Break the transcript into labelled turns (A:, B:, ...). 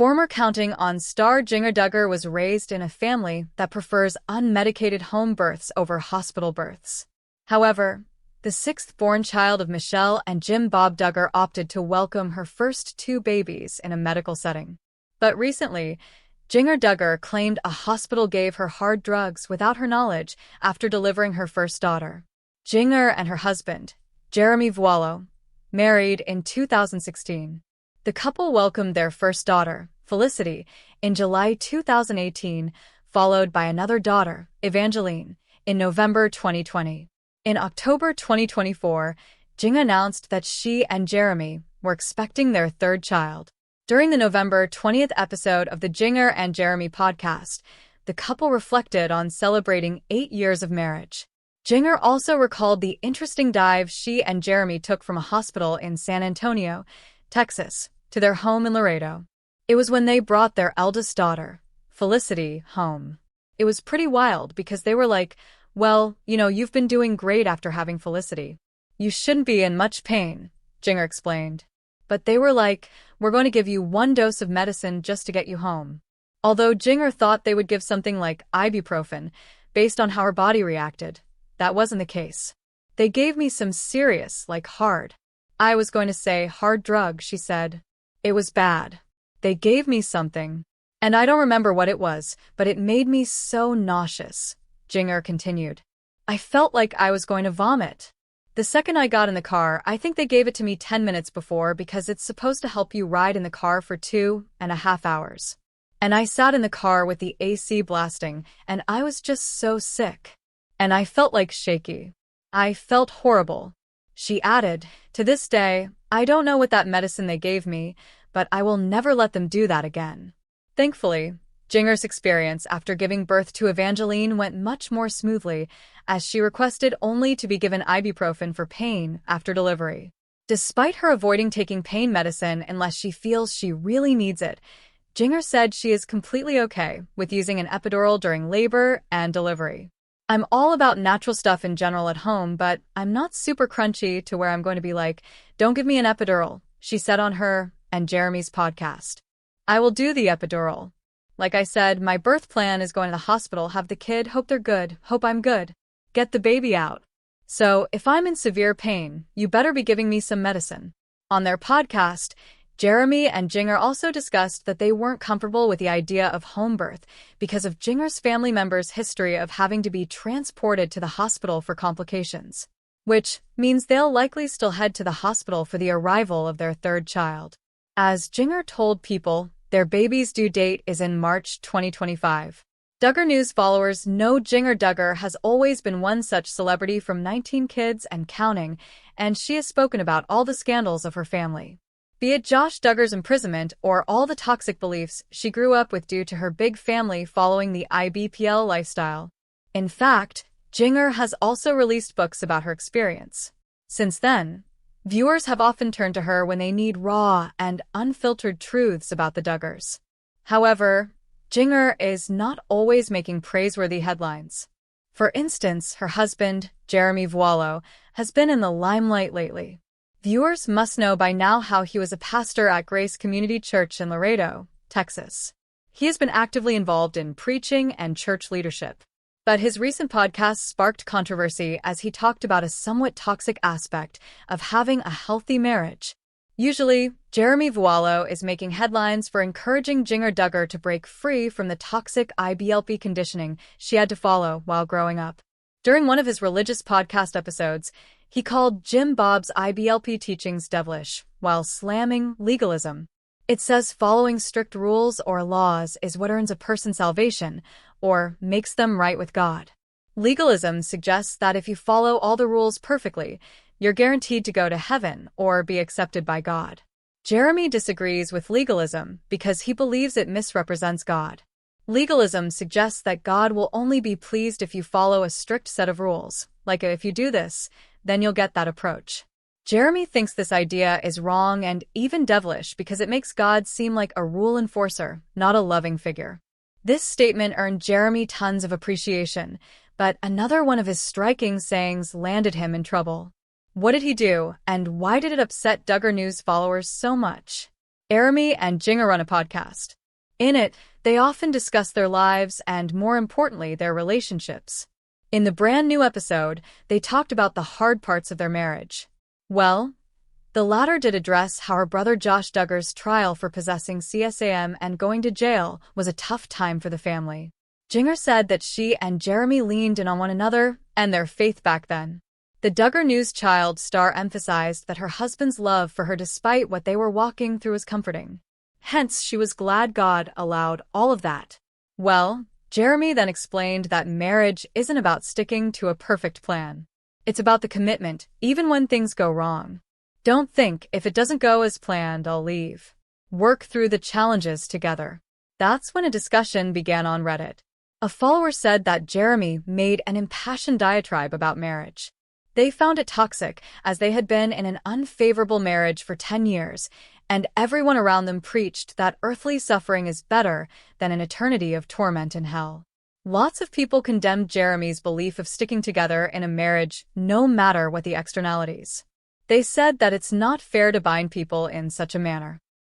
A: Former Counting On star Jinger Duggar was raised in a family that prefers unmedicated home births over hospital births. However, the sixth-born child of Michelle and Jim Bob Duggar opted to welcome her first two babies in a medical setting. But recently, Jinger Duggar claimed a hospital gave her hard drugs without her knowledge after delivering her first daughter. Jinger and her husband, Jeremy Vuolo, married in 2016. The couple welcomed their first daughter, Felicity, in July 2018, followed by another daughter, Evangeline, in November 2020. In October 2024, Jing announced that she and Jeremy were expecting their third child. During the November 20th episode of the Jinger and Jeremy podcast, the couple reflected on celebrating 8 years of marriage. Jinger also recalled the interesting dive she and Jeremy took from a hospital in San Antonio, Texas, to their home in Laredo. It was when they brought their eldest daughter, Felicity, home. It was pretty wild because they were like, "Well, you've been doing great after having Felicity. You shouldn't be in much pain," Jinger explained. But they were like, "We're going to give you 1 dose of medicine just to get you home." Although Jinger thought they would give something like ibuprofen, based on how her body reacted, that wasn't the case. "They gave me some serious, hard. I was going to say hard drug," she said. "It was bad. They gave me something. And I don't remember what it was, but it made me so nauseous," Jinger continued. "I felt like I was going to vomit. The second I got in the car, I think they gave it to me 10 minutes before because it's supposed to help you ride in the car for 2.5 hours. And I sat in the car with the AC blasting, and I was just so sick. And I felt like shaky. I felt horrible." She added, "To this day, I don't know what that medicine they gave me, but I will never let them do that again." Thankfully, Jinger's experience after giving birth to Evangeline went much more smoothly, as she requested only to be given ibuprofen for pain after delivery. Despite her avoiding taking pain medicine unless she feels she really needs it, Jinger said she is completely okay with using an epidural during labor and delivery. "I'm all about natural stuff in general at home, but I'm not super crunchy to where I'm going to be like, 'Don't give me an epidural,'" she said on her and Jeremy's podcast. "I will do the epidural. Like I said, my birth plan is going to the hospital, have the kid, hope they're good, hope I'm good, get the baby out. So if I'm in severe pain, you better be giving me some medicine." On their podcast, Jeremy and Jinger also discussed that they weren't comfortable with the idea of home birth because of Jinger's family members' history of having to be transported to the hospital for complications, which means they'll likely still head to the hospital for the arrival of their third child. As Jinger told People, their baby's due date is in March 2025. Duggar News followers know Jinger Duggar has always been one such celebrity from 19 kids and counting, and she has spoken about all the scandals of her family. Be it Josh Duggar's imprisonment or all the toxic beliefs she grew up with due to her big family following the IBPL lifestyle. In fact, Jinger has also released books about her experience. Since then, viewers have often turned to her when they need raw and unfiltered truths about the Duggars. However, Jinger is not always making praiseworthy headlines. For instance, her husband, Jeremy Vuolo, has been in the limelight lately. Viewers must know by now how he was a pastor at Grace Community Church in Laredo, Texas. He has been actively involved in preaching and church leadership. But his recent podcast sparked controversy as he talked about a somewhat toxic aspect of having a healthy marriage. Usually, Jeremy Vuolo is making headlines for encouraging Jinger Duggar to break free from the toxic IBLP conditioning she had to follow while growing up. During one of his religious podcast episodes, he called Jim Bob's IBLP teachings devilish, while slamming legalism. It says following strict rules or laws is what earns a person salvation, or makes them right with God. Legalism suggests that if you follow all the rules perfectly, you're guaranteed to go to heaven or be accepted by God. Jeremy disagrees with legalism because he believes it misrepresents God. Legalism suggests that God will only be pleased if you follow a strict set of rules, like if you do this, then you'll get that approach. Jeremy thinks this idea is wrong and even devilish because it makes God seem like a rule enforcer, not a loving figure. This statement earned Jeremy tons of appreciation, but another one of his striking sayings landed him in trouble. What did he do, and why did it upset Duggar News followers so much? Jeremy and Jinger run a podcast. In it, they often discuss their lives and, more importantly, their relationships. In the brand new episode, they talked about the hard parts of their marriage. Well, the latter did address how her brother Josh Duggar's trial for possessing CSAM and going to jail was a tough time for the family. Jinger said that she and Jeremy leaned in on one another and their faith back then. The Duggar News Child star emphasized that her husband's love for her despite what they were walking through was comforting. Hence, she was glad God allowed all of that. Well, Jeremy then explained that marriage isn't about sticking to a perfect plan. It's about the commitment, even when things go wrong. Don't think, if it doesn't go as planned, I'll leave. Work through the challenges together. That's when a discussion began on Reddit. A follower said that Jeremy made an impassioned diatribe about marriage. They found it toxic, as they had been in an unfavorable marriage for 10 years, and everyone around them preached that earthly suffering is better than an eternity of torment in hell. Lots of people condemned Jeremy's belief of sticking together in a marriage no matter what the externalities. They said that it's not fair to bind people in such a manner.